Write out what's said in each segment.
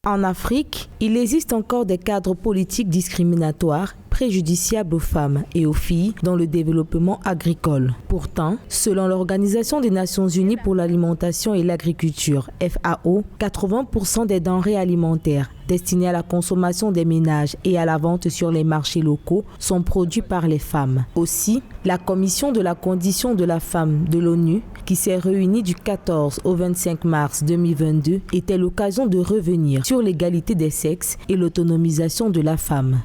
En Afrique, il existe encore des cadres politiques discriminatoires préjudiciables aux femmes et aux filles dans le développement agricole. Pourtant, selon l'Organisation des Nations Unies pour l'alimentation et l'agriculture, FAO, 80% des denrées alimentaires destinées à la consommation des ménages et à la vente sur les marchés locaux sont produits par les femmes. Aussi, la Commission de la condition de la femme de l'ONU, qui s'est réunie du 14 au 25 mars 2022, était l'occasion de revenir sur l'égalité des sexes et l'autonomisation de la femme.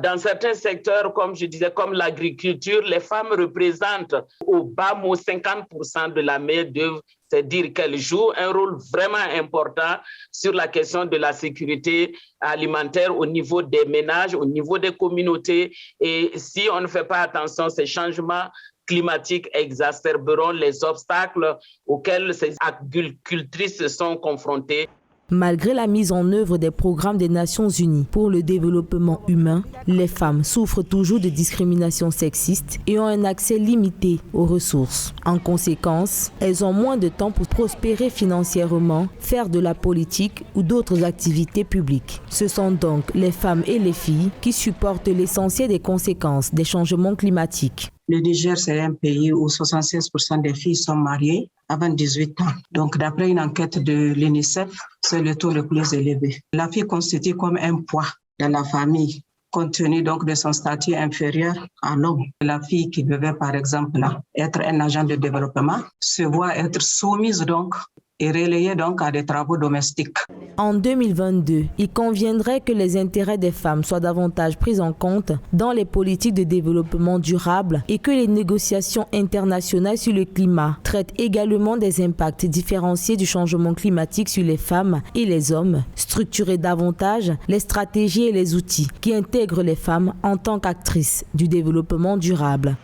Dans certains secteurs, comme je disais, comme l'agriculture, les femmes représentent au bas mot 50% de la main-d'œuvre, c'est-à-dire qu'elles jouent un rôle vraiment important sur la question de la sécurité alimentaire au niveau des ménages, au niveau des communautés. Et si on ne fait pas attention, ces changements climatiques exacerberont les obstacles auxquels ces agricultrices sont confrontées. Malgré la mise en œuvre des programmes des Nations Unies pour le développement humain, les femmes souffrent toujours de discrimination sexiste et ont un accès limité aux ressources. En conséquence, elles ont moins de temps pour prospérer financièrement, faire de la politique ou d'autres activités publiques. Ce sont donc les femmes et les filles qui supportent l'essentiel des conséquences des changements climatiques. Le Niger, c'est un pays où 76% des filles sont mariées avant 18 ans. Donc, d'après une enquête de l'UNICEF, c'est le taux le plus élevé. La fille constitue comme un poids dans la famille, compte tenu donc de son statut inférieur à l'homme. La fille qui devait, par exemple, être un agent de développement, se voit être soumise donc et relayée donc à des travaux domestiques. En 2022, il conviendrait que les intérêts des femmes soient davantage pris en compte dans les politiques de développement durable et que les négociations internationales sur le climat traitent également des impacts différenciés du changement climatique sur les femmes et les hommes, structurer davantage les stratégies et les outils qui intègrent les femmes en tant qu'actrices du développement durable.